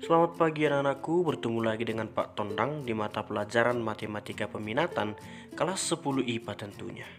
Selamat pagi anak-anakku, bertemu lagi dengan Pak Tondang di mata pelajaran Matematika Peminatan kelas 10 IPA tentunya.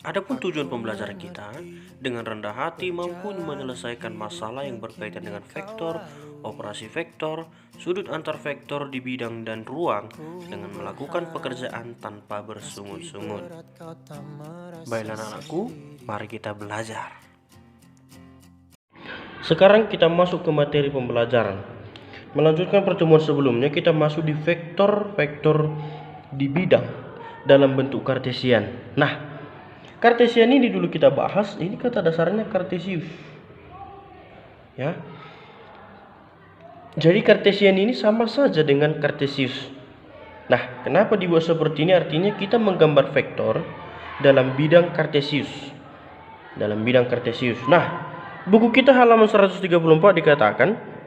Adapun tujuan pembelajaran kita, dengan rendah hati mampu menyelesaikan masalah yang berkaitan dengan vektor, operasi vektor, sudut antar vektor di bidang dan ruang dengan melakukan pekerjaan tanpa bersungut-sungut. Baiklah anak-anakku, mari kita belajar. Sekarang kita masuk ke materi pembelajaran. Melanjutkan pertemuan sebelumnya, kita masuk di vektor-vektor di bidang dalam bentuk kartesian. Nah, kartesian ini dulu kita bahas, ini kata dasarnya kartesius. Ya. Jadi kartesian ini sama saja dengan kartesius. Nah, kenapa dibuat seperti ini? Artinya kita menggambar vektor dalam bidang kartesius. Dalam bidang kartesius. Nah, buku kita halaman 134 dikatakan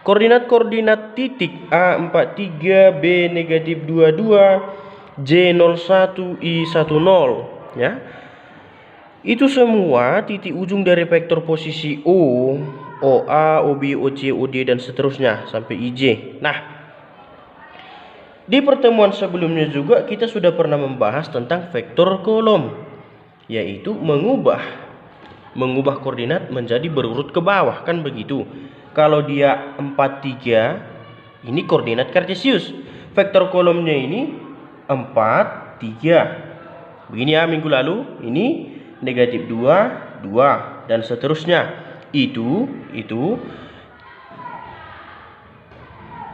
koordinat-koordinat titik A43, B negatif 22, J01, I10 ya. Itu semua titik ujung dari vektor posisi O, OA, OB, OC, OD dan seterusnya sampai IJ. Nah, di pertemuan sebelumnya juga kita sudah pernah membahas tentang vektor kolom, yaitu mengubah koordinat menjadi berurut ke bawah, kan begitu. Kalau dia 43, ini koordinat kartesius. Vektor kolomnya ini 4, 3. Begini ya minggu lalu, ini negatif 2, 2 dan seterusnya. Itu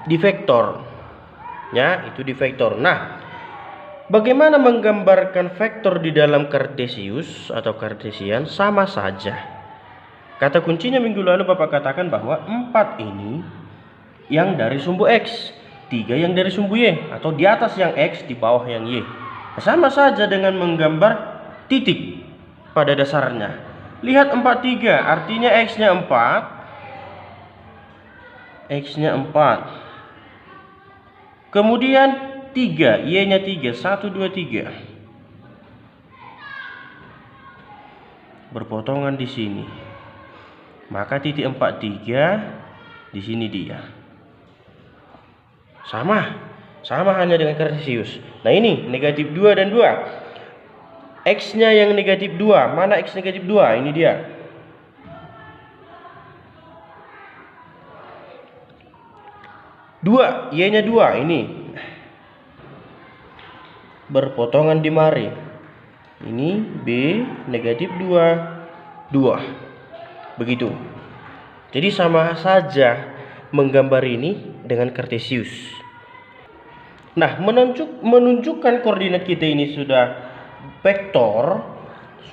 di vektor. Ya, itu di vektor. Nah, bagaimana menggambarkan vektor di dalam kartesius atau kartesian? Sama saja. Kata kuncinya minggu lalu Bapak katakan bahwa 4 ini yang dari sumbu X, 3 yang dari sumbu Y, atau di atas yang X, di bawah yang Y. Sama saja dengan menggambar titik pada dasarnya. Lihat 43, artinya X-nya 4. X-nya 4. Kemudian 3, Y-nya 3, 1, 2, 3. Berpotongan di sini. Maka titik 43 di sini dia. Sama hanya dengan kartesius. Nah, ini negatif 2 dan 2. X-nya yang negatif 2. Mana X negatif 2? Ini dia. Dua, Y-nya 2. Ini berpotongan di mari. Ini B negatif 2, 2. Begitu. Jadi sama saja menggambar ini dengan kartesius. Nah, menunjukkan koordinat kita ini sudah vektor,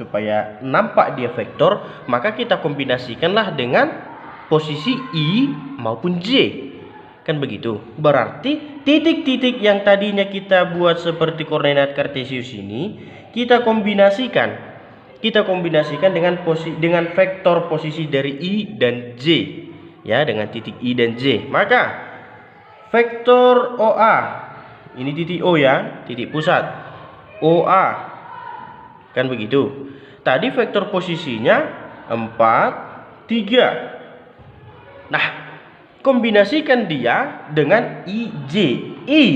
supaya nampak dia vektor, maka kita kombinasikanlah dengan posisi I maupun J. Kan begitu. Berarti titik-titik yang tadinya kita buat seperti koordinat kartesius ini kita kombinasikan dengan vektor posisi dari I dan J, ya, dengan titik I dan J. Maka vektor OA, ini titik O ya, titik pusat OA, kan begitu. Tadi vektor posisinya 4, 3. Nah, kombinasikan dia dengan IJ. I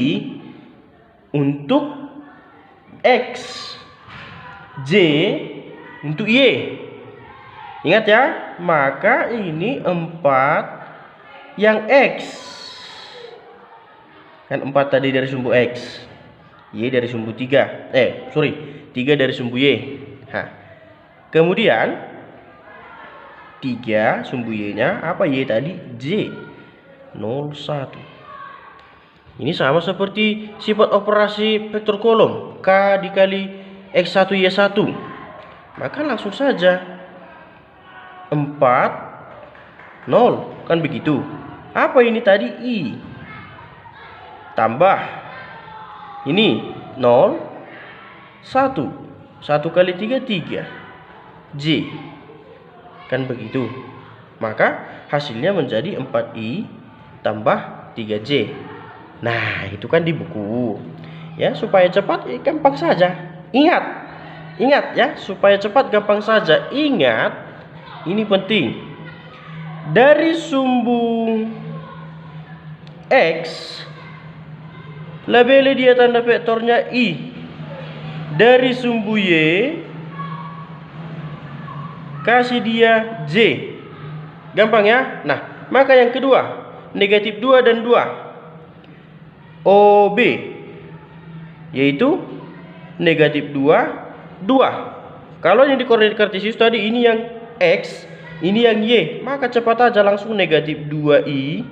untuk X, J untuk Y. Ingat ya, maka ini 4 yang X. Kan 4 tadi dari sumbu X, Y dari sumbu 3. 3 dari sumbu Y. Nah, kemudian 3 sumbu Y-nya apa? Y tadi J 01. Ini sama seperti sifat operasi vektor kolom, K dikali X1 Y1. Maka langsung saja 4, 0, kan begitu. Apa ini tadi? I tambah ini 0, 1. 1 kali 3, 3. J, kan begitu. Maka hasilnya menjadi 4I tambah 3J. Nah, itu kan di buku. Ya, supaya cepat gampang saja. Ingat ya, supaya cepat gampang saja. Ingat, ini penting. Dari sumbu X, labeli dia tanda vektornya I. Dari sumbu Y, kasih dia J. Gampang ya? Nah, maka yang kedua, negatif 2 dan 2. OB, yaitu negatif 2, 2. Kalau yang di koordinat kartesius tadi, ini yang X, ini yang Y, maka cepat aja langsung negatif 2I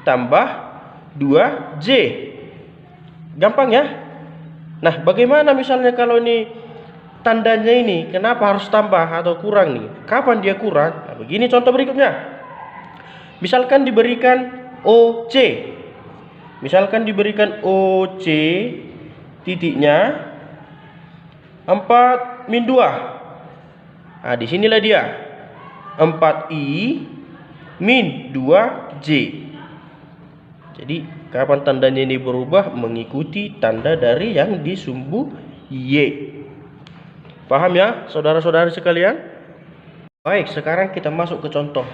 tambah 2J. Gampang ya? Nah, bagaimana misalnya kalau ini tandanya ini, kenapa harus tambah atau kurang nih? Kapan dia kurang? Nah, begini contoh berikutnya. Misalkan diberikan OC. Misalkan diberikan OC, titiknya 4 min 2. Nah, disinilah dia. 4I min 2J. Jadi kapan tandanya ini berubah? Mengikuti tanda dari yang di sumbu Y. Paham ya saudara-saudari sekalian? Baik, sekarang kita masuk ke contoh.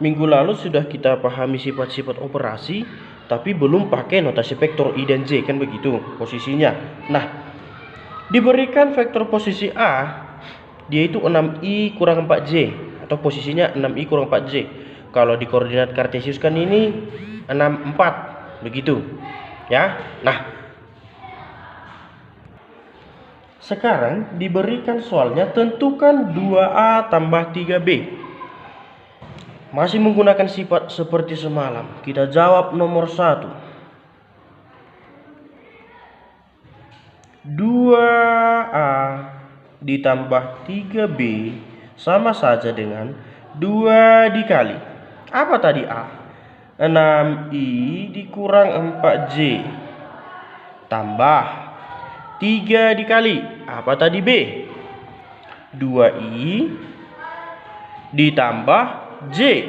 Minggu lalu sudah kita pahami sifat-sifat operasi, tapi belum pakai notasi vektor I dan J, kan begitu posisinya. Nah, diberikan vektor posisi A, dia itu 6I kurang 4J, atau posisinya 6I kurang 4J. Kalau di koordinat kartesius kan ini 64, begitu ya. Nah, sekarang diberikan soalnya tentukan 2A tambah 3B. Masih menggunakan sifat seperti semalam. Kita jawab nomor 1. 2A ditambah 3B sama saja dengan 2 dikali. Apa tadi A? 6I dikurang 4J tambah 3 dikali. Apa tadi B? 2I ditambah J.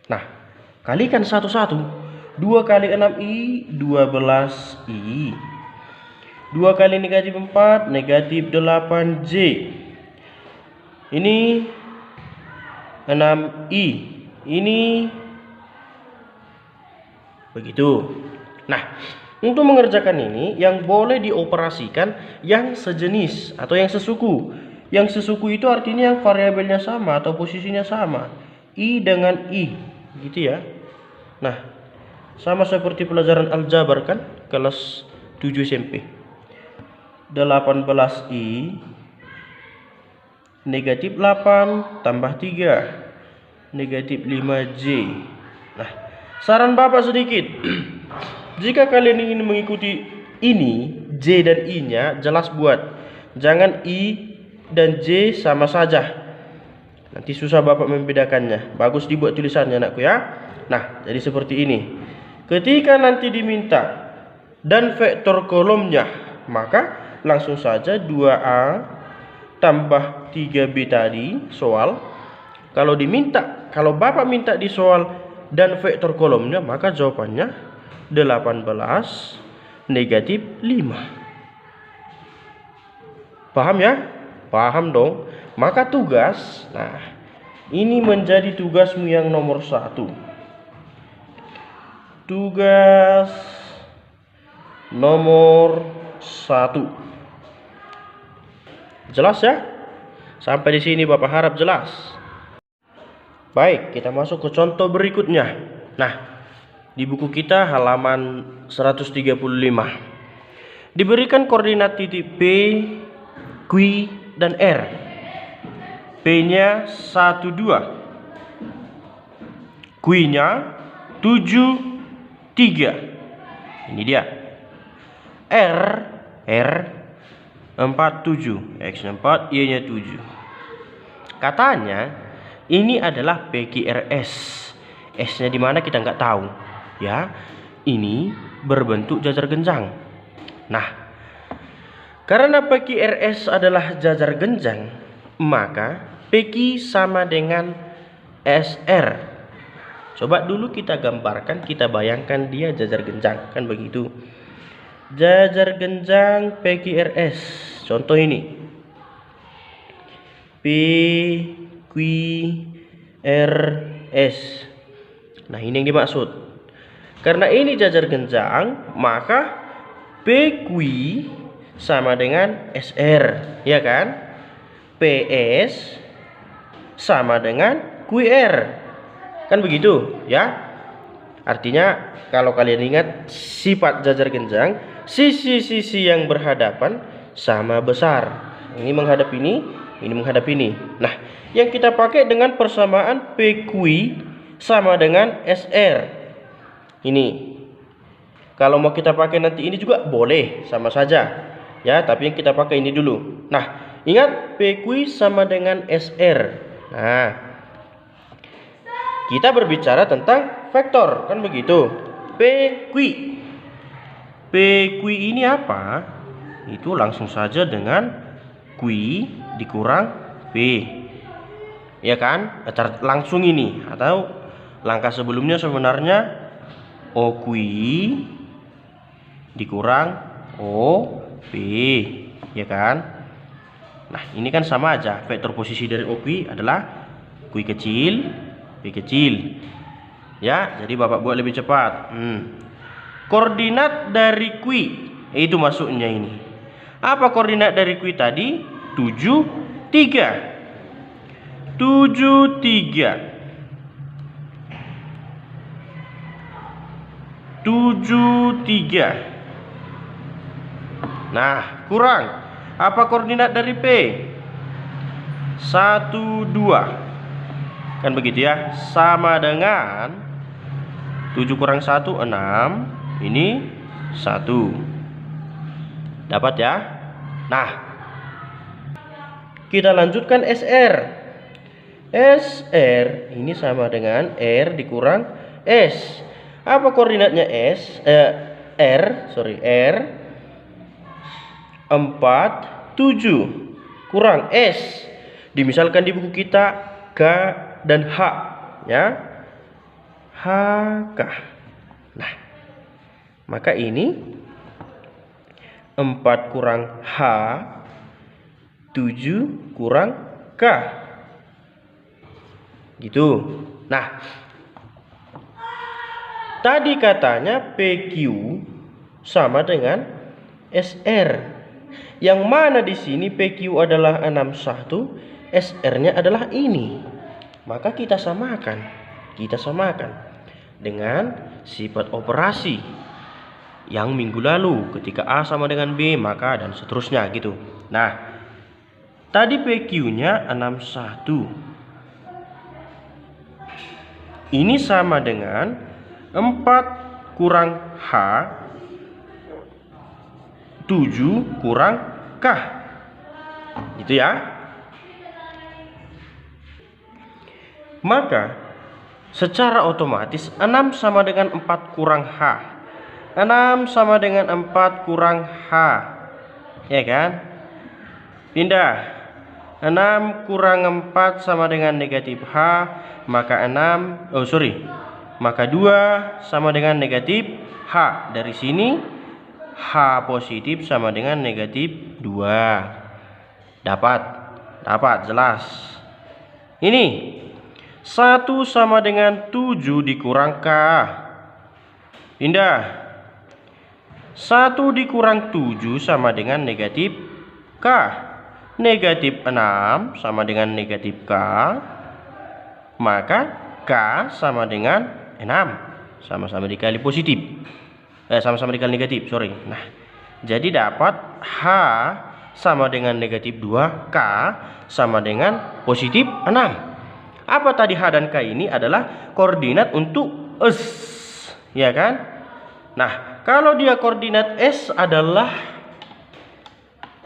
Nah, kalikan satu-satu. 2 kali 6I 12I. 2 kali negatif 4 negatif 8J. Ini 6I. Ini begitu. Nah, untuk mengerjakan ini yang boleh dioperasikan yang sejenis atau yang sesuku. Yang sesuku itu artinya yang variabelnya sama atau posisinya sama. I dengan I, gitu ya. Nah, sama seperti pelajaran aljabar kan, kelas 7 SMP. 18I negatif 8 tambah 3 negatif 5J. Nah, saran Bapak sedikit. Jika kalian ingin mengikuti ini, J dan I-nya jelas buat. Jangan I dan J sama saja. Nanti susah Bapak membedakannya. Bagus dibuat tulisannya anakku ya. Nah, jadi seperti ini. Ketika nanti diminta dan vektor kolomnya, maka langsung saja 2A tambah 3B tadi soal. Kalau Bapak minta di soal dan vektor kolomnya, maka jawabannya 18 negatif 5. Paham ya? Paham dong. Maka tugas, nah ini menjadi tugasmu yang nomor 1. Tugas nomor 1. Jelas ya? Sampai di sini Bapak harap jelas. Baik, kita masuk ke contoh berikutnya. Nah, di buku kita halaman 135. Diberikan koordinat titik P, Q, dan R. P-nya 1, 2. Q-nya 7, 3. Ini dia. R 4, 7. X-nya 4, Y-nya 7. Katanya ini adalah PQRS. S-nya di mana kita nggak tahu, ya. Ini berbentuk jajar genjang. Nah, karena PQRS adalah jajar genjang, maka PQ sama dengan SR. Coba dulu kita gambarkan, kita bayangkan dia jajar genjang, kan begitu. Jajar genjang PQRS. Contoh ini. PQRS. Nah, ini yang dimaksud. Karena ini jajar genjang, maka PQ sama dengan SR, ya kan? PS sama dengan QR. Kan begitu, ya? Artinya kalau kalian ingat sifat jajar genjang, sisi-sisi yang berhadapan sama besar. Ini menghadap ini menghadap ini. Nah, yang kita pakai dengan persamaan PQ sama dengan SR. Ini. Kalau mau kita pakai nanti ini juga boleh, sama saja. Ya, tapi yang kita pakai ini dulu. Nah, ingat PQ sama dengan SR. Nah, kita berbicara tentang vektor, kan begitu? PQ. PQ ini apa? Itu langsung saja dengan Q dikurang P. Ya kan? Langsung ini, atau langkah sebelumnya sebenarnya OQ dikurang OP, ya kan? Nah, ini kan sama aja. Vektor posisi dari OQ adalah Q kecil, P kecil. Ya, jadi Bapak buat lebih cepat. Koordinat dari Q itu masuknya ini. Apa koordinat dari Q tadi? 73. 73. Nah, kurang. Apa koordinat dari P? 12. Kan begitu ya. Sama dengan 7 kurang 1, 6. Ini 1. Dapat ya? Nah, kita lanjutkan SR. SR ini sama dengan R dikurang S. Apa koordinatnya S? R 4, 7 kurang S. Dimisalkan di buku kita K dan H, ya. HK. Nah, maka ini 4 kurang H, 7 kurang K. Gitu. Nah, tadi katanya PQ sama dengan SR. Yang mana di sini PQ adalah 61, SR-nya adalah ini. Maka kita samakan dengan sifat operasi yang minggu lalu ketika A sama dengan B, maka dan seterusnya gitu. Nah, tadi PQ-nya 61. Ini sama dengan 4 kurang H, 7 kurang K. Gitu ya. Maka secara otomatis 6 sama dengan 4 kurang H. 6 sama dengan 4 kurang H. Ya kan? Pindah. 6 kurang 4 sama dengan negatif H. Maka maka 2 sama dengan negatif H. Dari sini H positif sama dengan negatif 2. Dapat jelas. Ini 1 sama dengan 7 dikurang K. Pindah. 1 dikurang 7 sama dengan negatif K. Negatif 6 sama dengan negatif K. Maka K sama dengan 6. Sama-sama dikali positif. Sama-sama dikali negatif, Nah, jadi dapat H sama dengan negatif 2, K sama dengan positif 6. Apa tadi H dan K ini adalah koordinat untuk S, ya kan? Nah, kalau dia koordinat S adalah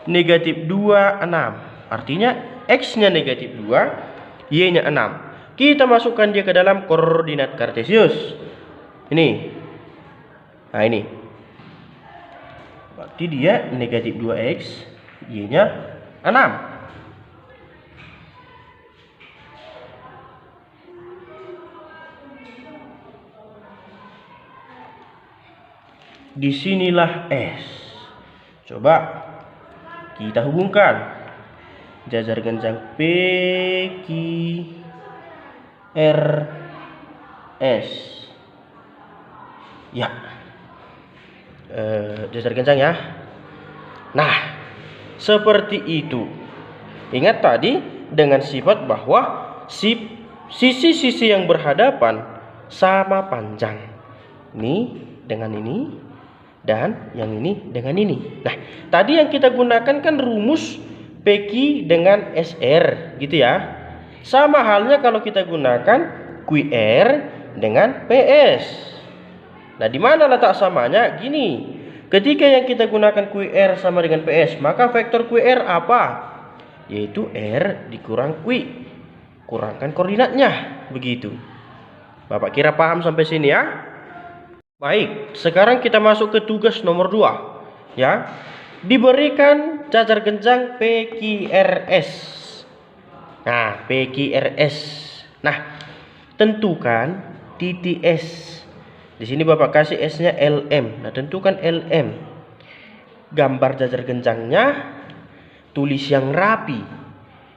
negatif 2, 6. Artinya X-nya negatif 2, Y-nya 6. Kita masukkan dia ke dalam koordinat kartesius. Ini. Nah, ini. Berarti dia negatif 2x, Y-nya 6. Disinilah S. Coba kita hubungkan. Jajar genjang PQ R S. Ya. Dasar kencang ya. Nah, seperti itu. Ingat tadi dengan sifat bahwa sisi-sisi yang berhadapan sama panjang. Ini dengan ini dan yang ini dengan ini. Nah, tadi yang kita gunakan kan rumus PQ dengan SR gitu ya. Sama halnya kalau kita gunakan QR dengan PS. Nah, di mana letak samanya? Gini. Ketika yang kita gunakan QR sama dengan PS, maka vektor QR apa? Yaitu R dikurang Q. Kurangkan koordinatnya. Begitu. Bapak kira paham sampai sini ya? Baik, sekarang kita masuk ke tugas nomor 2. Ya. Diberikan cacar kencang PQRS. Nah, PQRS. Nah, tentukan titik S. Di sini Bapak kasih S-nya LM. Nah, tentukan LM. Gambar cacar kencangnya, tulis yang rapi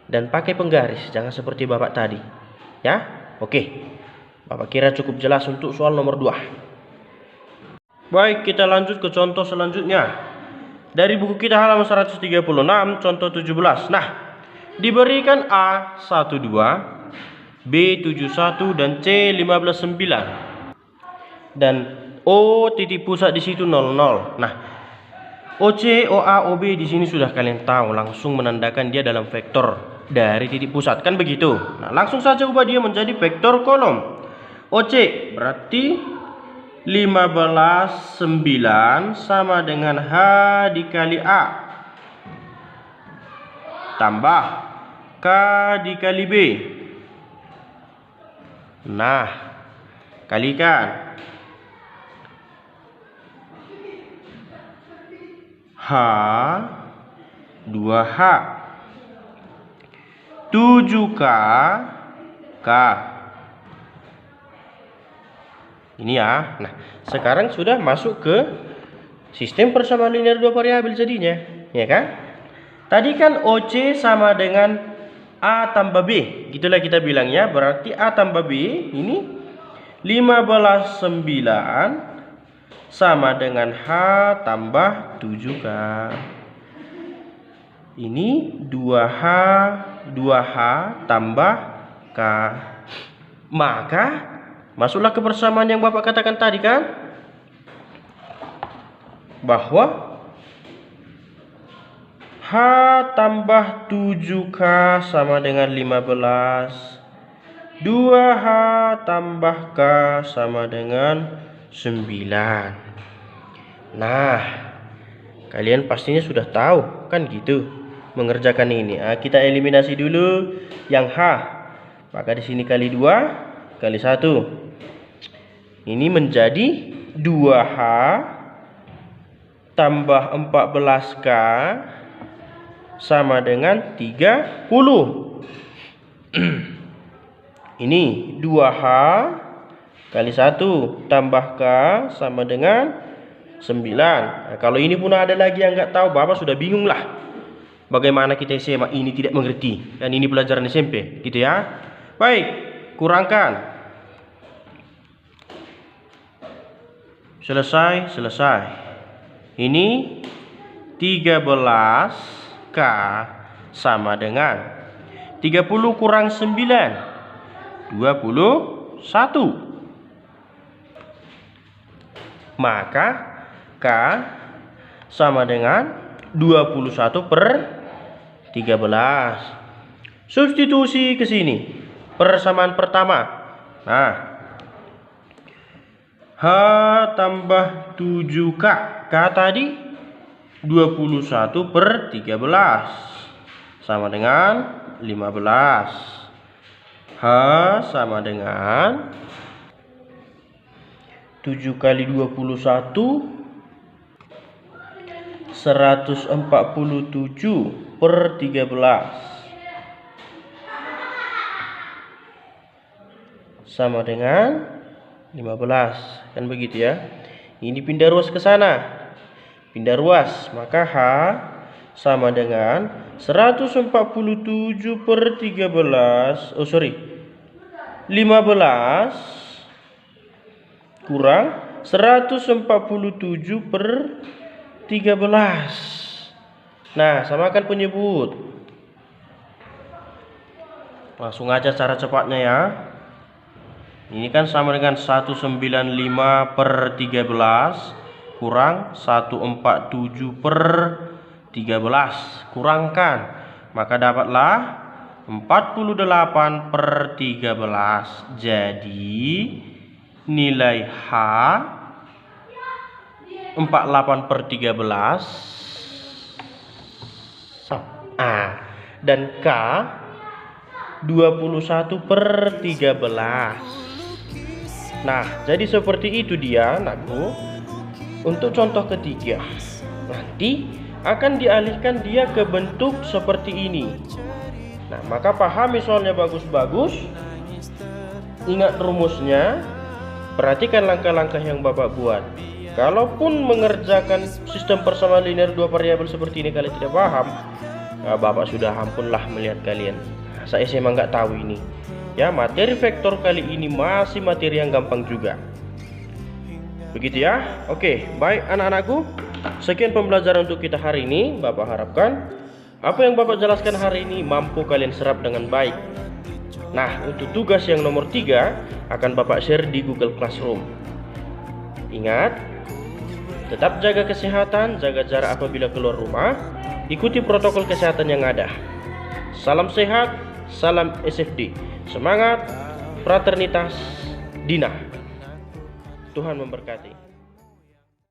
dan pakai penggaris, jangan seperti Bapak tadi. Ya? Oke. Bapak kira cukup jelas untuk soal nomor 2. Baik, kita lanjut ke contoh selanjutnya. Dari buku kita halaman 136, contoh 17. Nah, diberikan A12, B71 dan C159. Dan O titik pusat di situ 00. Nah, OC, OA, OB di sini sudah kalian tahu, langsung menandakan dia dalam vektor dari titik pusat, kan begitu. Nah, langsung saja ubah dia menjadi vektor kolom. OC berarti 15, 9 sama dengan H dikali A tambah K dikali B. Nah, kalikan H 2H 7K K. Ini ya. Nah, sekarang sudah masuk ke sistem persamaan linear dua variabel jadinya, ya kan? Tadi kan OC sama dengan A tambah B, gitulah kita bilangnya. Berarti A tambah B ini 15, 9 sama dengan H tambah 7K. Ini 2H tambah K. Maka masuklah ke persamaan yang Bapak katakan tadi kan, bahwa H tambah 7K sama dengan 15, 2H tambah K sama dengan 9. Nah, kalian pastinya sudah tahu kan gitu mengerjakan ini. Nah, kita eliminasi dulu yang H. Maka di sini kali 2 kali 1. Ini menjadi 2H tambah 14K sama dengan 30. Ini 2H kali 1 tambah K sama dengan 9. Nah, kalau ini pun ada lagi yang nggak tahu, Bapak sudah bingung lah. Bagaimana kita SMA ini tidak mengerti, dan ini pelajaran SMP, gitu ya. Baik, kurangkan. Selesai. Ini 13K sama dengan 30 kurang 9, 21. Maka K sama dengan 21 per 13. Substitusi ke sini. Persamaan pertama. Nah, H tambah 7K. K tadi 21 per 13 sama dengan 15. H sama dengan 7 kali 21 147 per 13 sama dengan 15, kan begitu ya. Ini pindah ruas ke sana, pindah ruas, maka H sama dengan 147 per 13, 15 kurang 147 per 13. Nah, samakan penyebut. Langsung aja cara cepatnya ya. Ini kan sama dengan 195 per 13 kurang 147 per 13. Kurangkan, maka dapatlah 48 per 13. Jadi nilai H 48 per 13 dan K 21 per 13. Nah, jadi seperti itu dia anakku. Untuk contoh ketiga, nanti akan dialihkan dia ke bentuk seperti ini. Nah, maka pahami soalnya bagus-bagus. Ingat rumusnya. Perhatikan langkah-langkah yang Bapak buat. Kalaupun mengerjakan sistem persamaan linear dua variabel seperti ini kalian tidak paham, Bapak sudah ampunlah melihat kalian. Saya emang nggak tahu ini. Ya, materi vektor kali ini masih materi yang gampang juga. Begitu ya. Oke, baik anak-anakku. Sekian pembelajaran untuk kita hari ini. Bapak harapkan apa yang Bapak jelaskan hari ini mampu kalian serap dengan baik. Nah, untuk tugas yang nomor 3 akan Bapak share di Google Classroom. Ingat, tetap jaga kesehatan, jaga jarak apabila keluar rumah, ikuti protokol kesehatan yang ada. Salam sehat, salam SFD. Semangat, fraternitas, Dina. Tuhan memberkati.